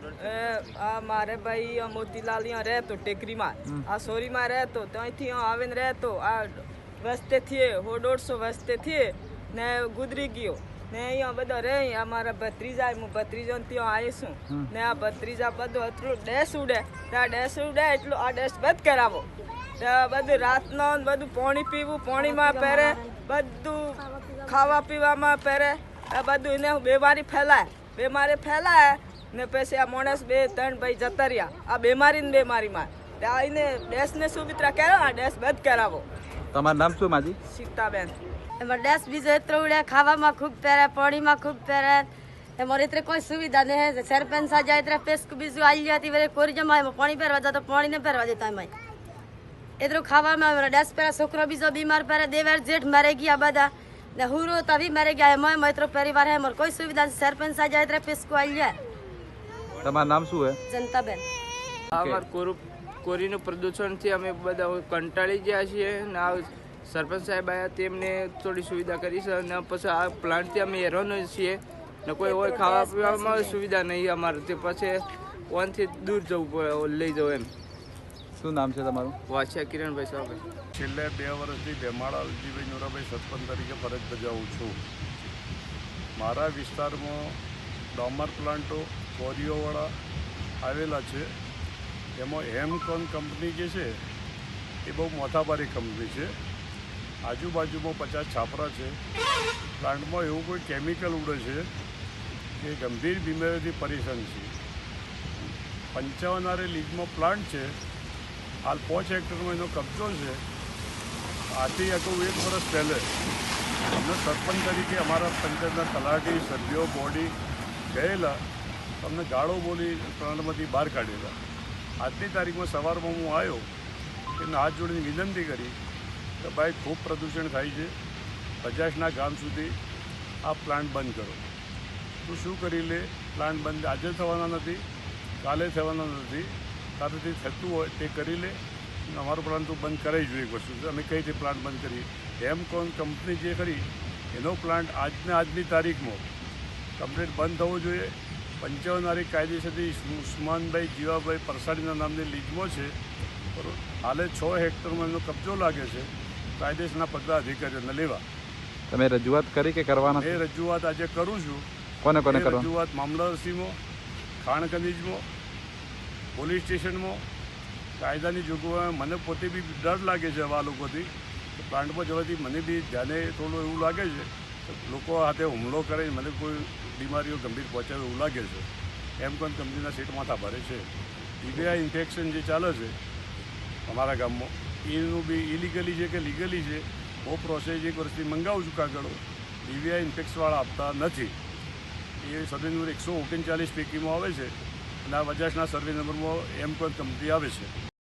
મારે ભાઈ મોતીલાલ અહીંયા રહેતો ટેકરીમાં, આ સોરીમાં રહેતો, ત્યાંથી આવીને રહેતો, આ વસ્તે થયે 150 વસ્તે થયે ને ગુજરી ગયો ને અહીંયા બધો રહે. અમારા ભત્રીજા હું ભત્રીજાને ત્યાં આવીશું ને આ ભત્રીજા બધું એટલું ડેશ ઉડે, ત્યાં ડેશ ઉડે એટલું આ ડેશ બંધ કરાવો. બધું રાતનો બધું પાણી પીવું, પાણીમાં પહેરે, બધું ખાવા પીવામાં પહેરે, આ બધું એને બીમારી ફેલાય ને પછી આ માણસ 2-3 ભાઈ જતા રહ્યા આ બીમારીમાં. ત્યાં આવીને ડેશને સુવિત્રા કરો, આ ડેશ બંધ કરાવો. તમારું નામ શું માજી? સીતાબેન. એમાં ડેશ બીજો એટલો ઉડે, ખાવામાં ખૂબ પહેરે, પાણીમાં ખૂબ પહેરે, એમાં એટલે કોઈ સુવિધા નહીં. સરપંચ સાજા એટલે પેસ્ક બીજું આવી જતી વરે કોરી જમા એમાં પાણી પહેરવા જતો, પાણી નહીં પહેરવા દેતા એમાં એટલું ખાવામાં ડેશ પહેરે. છોકરો બીજો બીમાર પહેરે, દેવેર જેઠ મારે ગયા બધા ને હુરો તવી મારે ગયા. એમાં એટલો પરિવાર હે, એમાં કોઈ સુવિધા નથી. સરપંચ સાજા એટલે પેસ્કો આવી જાય. તમારું નામ શું હે? જનતાબેન. અમાર કોરીનું પ્રદૂષણથી અમે બધા કંટાળી ગયા છીએ ને આ સરપંચ સાહેબ આવ્યા તેમને થોડી સુવિધા કરી છે અને પછી આ પ્લાન્ટથી અમે હેરાન છીએ ને કોઈ હોય ખાવા પીવામાં સુવિધા નહીં અમારે, તે પછી ઓનથી દૂર જવું પડે, લઈ જવું એમ. શું નામ છે તમારું? વાછિયા કિરણભાઈ સાહેબ. છેલ્લે 2 વર્ષથી ભેમાળા અલજીભાઈ નોરાભાઈ સરપંચ તરીકે ફરજ બજાવું છું. મારા વિસ્તારમાં ડોમર પ્લાન્ટો કોરીઓવાળા આવેલા છે. એમાં હેમકોન કંપની જે છે એ બહુ મોટાભારી કંપની છે. આજુબાજુમાં 50 છાપરા છે. પ્લાન્ટમાં એવું કોઈ કેમિકલ ઉડે છે કે ગંભીર બીમારીથી પરેશાન છે. 55 લીગમાં પ્લાન્ટ છે. હાલ 5 હેક્ટરમાં એનો કબજો છે. આથી આખું 1 વર્ષ પહેલે અમને સરપંચ તરીકે અમારા પંચાયતના તલાટી સભ્યો બોડી ગયેલા, અમને ગાળો બોલી પ્લાન્ટમાંથી બહાર કાઢેલા. આજની તારીખમાં સવારમાં હું આવ્યો એને હાથ જોડીને વિનંતી કરી કે ભાઈ ખૂબ પ્રદૂષણ થાય છે, 50ના ગામ સુધી આ પ્લાન્ટ બંધ કરો. તું શું કરી લે, પ્લાન્ટ બંધ આજે થવાના નથી, કાલે થવાના નથી, તારાથી થતું હોય તે કરી લે. અમારો પ્લાન્ટ તું બંધ કરાવી જોઈએ. એક વસ્તુ અમે કઈ રીતે પ્લાન્ટ બંધ કરી, હેમકોન કંપની જે ખરી એનો પ્લાન્ટ આજની તારીખમાં કમ્પ્લીટ બંધ થવો જોઈએ. 55 કાયદેસરથી ઉસ્માનભાઈ જીવાભાઈ પરસાડીના નામની લીગમાં છે. હાલે 6 હેક્ટરમાં એનો કબજો લાગે છે. કાયદેસરના પગલાં અધિકારીઓને લેવા. તમે રજૂઆત કરી કે કરવાના? એ રજૂઆત આજે કરું છું. કોને કરવા? રજૂઆત મામલતદારશ્રીમાં, ખાણ ખનીજમાં, પોલીસ સ્ટેશનમાં. કાયદાની જોગવાઈ મને પોતે બી ડર લાગે છે આવા લોકોથી. પ્લાન્ટમાં જવાથી મને બી ધ્યાને થોડું એવું લાગે છે લોકો હાથે હુમલો કરે, મને કોઈ બીમારીઓ ગંભીર પહોંચાવે એવું લાગે છે. હેમકોન કંપનીના સીટ માથા ભરે છે. ટીબીઆઈ ઇન્ફેક્શન જે ચાલે છે અમારા ગામમાં એનું બી ઇલીગલી છે કે લીગલી છે. હું પ્રોસેસ 1 વર્ષથી મંગાવું છું કાગળો, ટીબીઆઈ ઇન્ફેક્સવાળા આપતા નથી. એ સર્વે નંબર 139 પૈકીમાં આવે છે અને આ 50ના સર્વે નંબરમાં હેમકોન કંપની આવે છે.